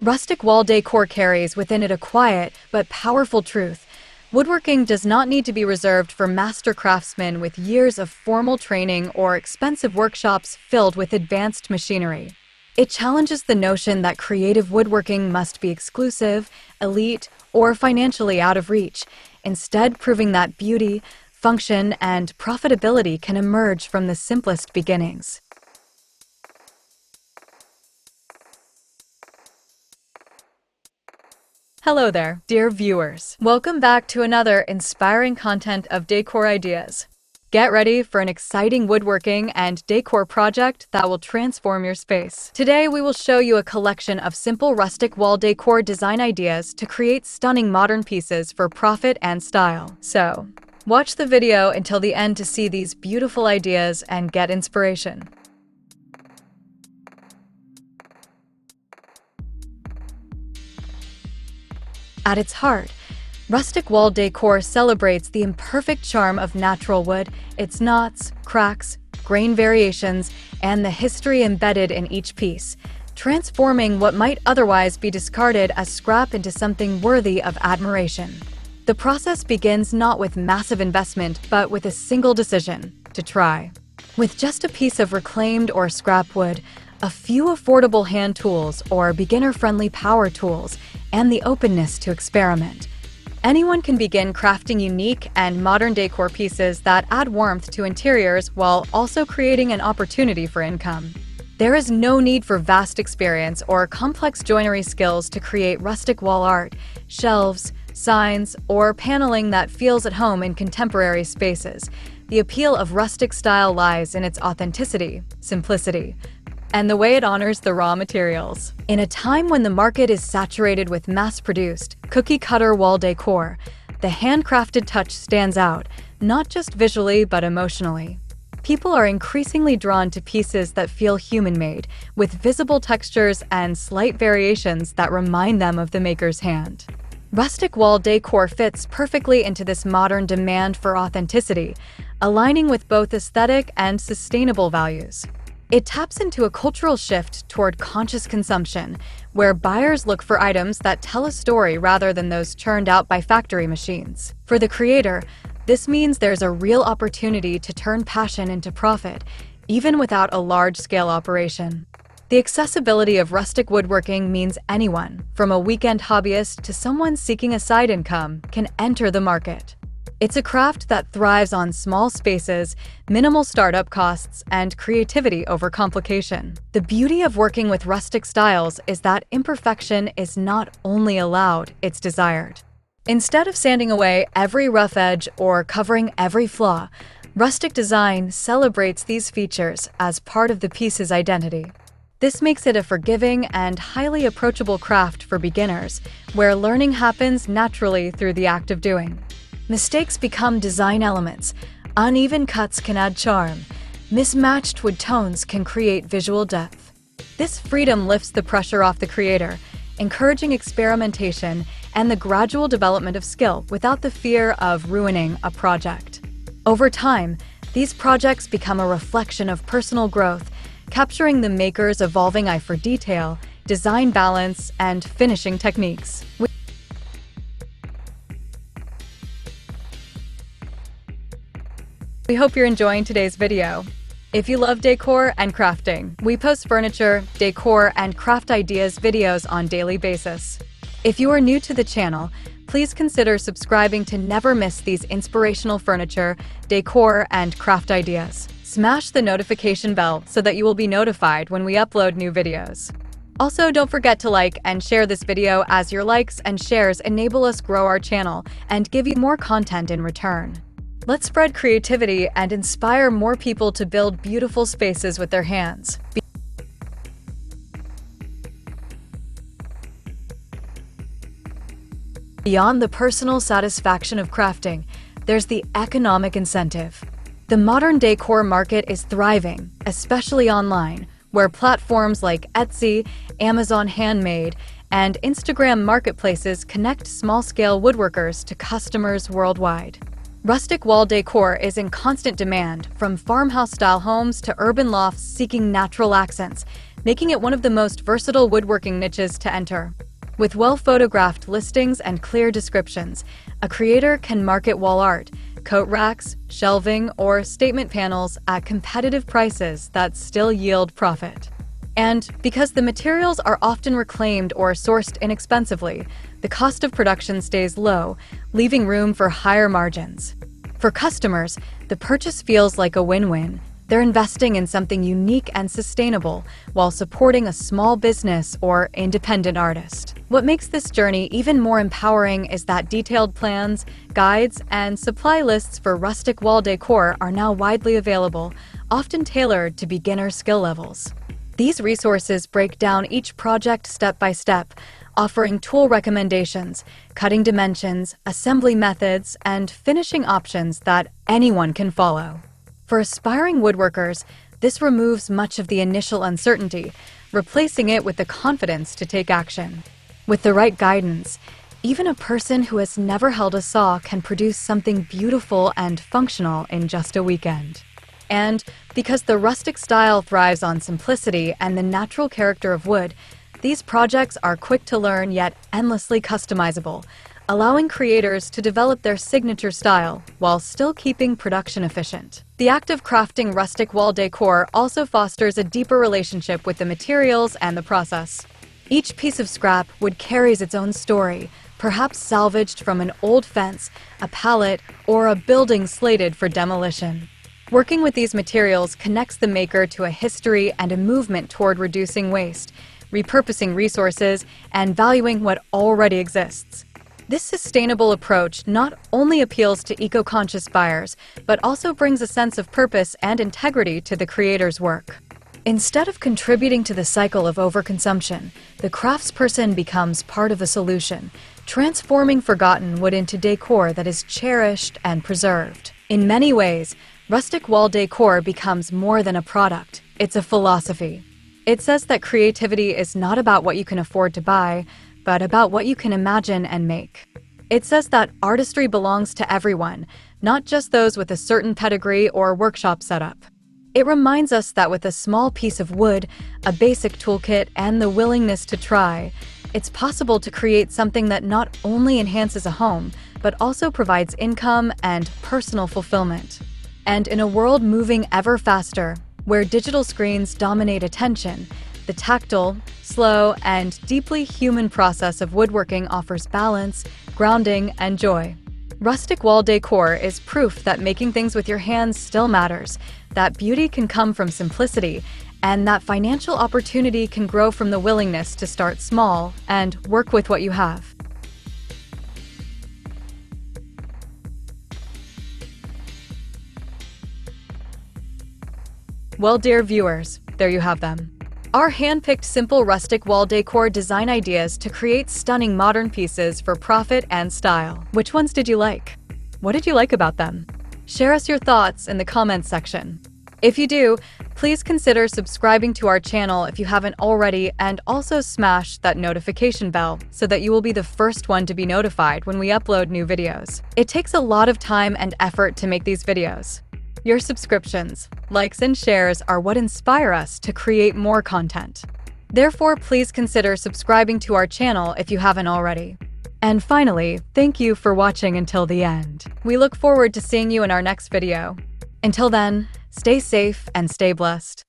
Rustic wall decor carries within it a quiet but powerful truth. Woodworking does not need to be reserved for master craftsmen with years of formal training or expensive workshops filled with advanced machinery. It challenges the notion that creative woodworking must be exclusive, elite, or financially out of reach, instead proving that beauty, function, and profitability can emerge from the simplest beginnings. Hello there, dear viewers. Welcome back to another inspiring content of decor ideas. Get ready for an exciting woodworking and decor project that will transform your space. Today, we will show you a collection of simple rustic wall decor design ideas to create stunning modern pieces for profit and style. So, watch the video until the end to see these beautiful ideas and get inspiration. At its heart, rustic wall decor celebrates the imperfect charm of natural wood, its knots, cracks, grain variations, and the history embedded in each piece, transforming what might otherwise be discarded as scrap into something worthy of admiration. The process begins not with massive investment, but with a single decision: to try. With just a piece of reclaimed or scrap wood, a few affordable hand tools or beginner-friendly power tools, and the openness to experiment, anyone can begin crafting unique and modern decor pieces that add warmth to interiors while also creating an opportunity for income. There is no need for vast experience or complex joinery skills to create rustic wall art, shelves, signs, or paneling that feels at home in contemporary spaces. The appeal of rustic style lies in its authenticity, simplicity, and the way it honors the raw materials. In a time when the market is saturated with mass-produced, cookie-cutter wall decor, the handcrafted touch stands out, not just visually but emotionally. People are increasingly drawn to pieces that feel human-made, with visible textures and slight variations that remind them of the maker's hand. Rustic wall decor fits perfectly into this modern demand for authenticity, aligning with both aesthetic and sustainable values. It taps into a cultural shift toward conscious consumption, where buyers look for items that tell a story rather than those churned out by factory machines. For the creator, this means there's a real opportunity to turn passion into profit, even without a large-scale operation. The accessibility of rustic woodworking means anyone, from a weekend hobbyist to someone seeking a side income, can enter the market. It's a craft that thrives on small spaces, minimal startup costs, and creativity over complication. The beauty of working with rustic styles is that imperfection is not only allowed, it's desired. Instead of sanding away every rough edge or covering every flaw, rustic design celebrates these features as part of the piece's identity. This makes it a forgiving and highly approachable craft for beginners, where learning happens naturally through the act of doing. Mistakes become design elements, uneven cuts can add charm, mismatched wood tones can create visual depth. This freedom lifts the pressure off the creator, encouraging experimentation and the gradual development of skill without the fear of ruining a project. Over time, these projects become a reflection of personal growth, capturing the maker's evolving eye for detail, design balance, and finishing techniques. We hope you're enjoying today's video. If you love decor and crafting, we post furniture, decor, and craft ideas videos on a daily basis. If you are new to the channel, please consider subscribing to never miss these inspirational furniture, decor, and craft ideas. Smash the notification bell so that you will be notified when we upload new videos. Also, don't forget to like and share this video, as your likes and shares enable us grow our channel and give you more content in return. Let's spread creativity and inspire more people to build beautiful spaces with their hands. Beyond the personal satisfaction of crafting, there's the economic incentive. The modern decor market is thriving, especially online, where platforms like Etsy, Amazon Handmade, and Instagram marketplaces connect small-scale woodworkers to customers worldwide. Rustic wall decor is in constant demand, from farmhouse-style homes to urban lofts seeking natural accents, making it one of the most versatile woodworking niches to enter. With well-photographed listings and clear descriptions, a creator can market wall art, coat racks, shelving, or statement panels at competitive prices that still yield profit. And because the materials are often reclaimed or sourced inexpensively, the cost of production stays low, leaving room for higher margins. For customers, the purchase feels like a win-win. They're investing in something unique and sustainable while supporting a small business or independent artist. What makes this journey even more empowering is that detailed plans, guides, and supply lists for rustic wall decor are now widely available, often tailored to beginner skill levels. These resources break down each project step by step, offering tool recommendations, cutting dimensions, assembly methods, and finishing options that anyone can follow. For aspiring woodworkers, this removes much of the initial uncertainty, replacing it with the confidence to take action. With the right guidance, even a person who has never held a saw can produce something beautiful and functional in just a weekend. And because the rustic style thrives on simplicity and the natural character of wood, these projects are quick to learn yet endlessly customizable, allowing creators to develop their signature style while still keeping production efficient. The act of crafting rustic wall decor also fosters a deeper relationship with the materials and the process. Each piece of scrap wood carries its own story, perhaps salvaged from an old fence, a pallet, or a building slated for demolition. Working with these materials connects the maker to a history and a movement toward reducing waste, repurposing resources, and valuing what already exists. This sustainable approach not only appeals to eco-conscious buyers, but also brings a sense of purpose and integrity to the creator's work. Instead of contributing to the cycle of overconsumption, the craftsperson becomes part of a solution, transforming forgotten wood into decor that is cherished and preserved. In many ways, rustic wall decor becomes more than a product. It's a philosophy. It says that creativity is not about what you can afford to buy, but about what you can imagine and make. It says that artistry belongs to everyone, not just those with a certain pedigree or workshop setup. It reminds us that with a small piece of wood, a basic toolkit, and the willingness to try, it's possible to create something that not only enhances a home, but also provides income and personal fulfillment. And in a world moving ever faster, where digital screens dominate attention, the tactile, slow, and deeply human process of woodworking offers balance, grounding, and joy. Rustic wall decor is proof that making things with your hands still matters, that beauty can come from simplicity, and that financial opportunity can grow from the willingness to start small and work with what you have. Well, dear viewers, there you have them. Our hand-picked simple rustic wall decor design ideas to create stunning modern pieces for profit and style. Which ones did you like? What did you like about them? Share us your thoughts in the comments section. If you do, please consider subscribing to our channel if you haven't already, and also smash that notification bell so that you will be the first one to be notified when we upload new videos. It takes a lot of time and effort to make these videos. Your subscriptions, likes, and shares are what inspire us to create more content. Therefore, please consider subscribing to our channel if you haven't already. And finally, thank you for watching until the end. We look forward to seeing you in our next video. Until then, stay safe and stay blessed.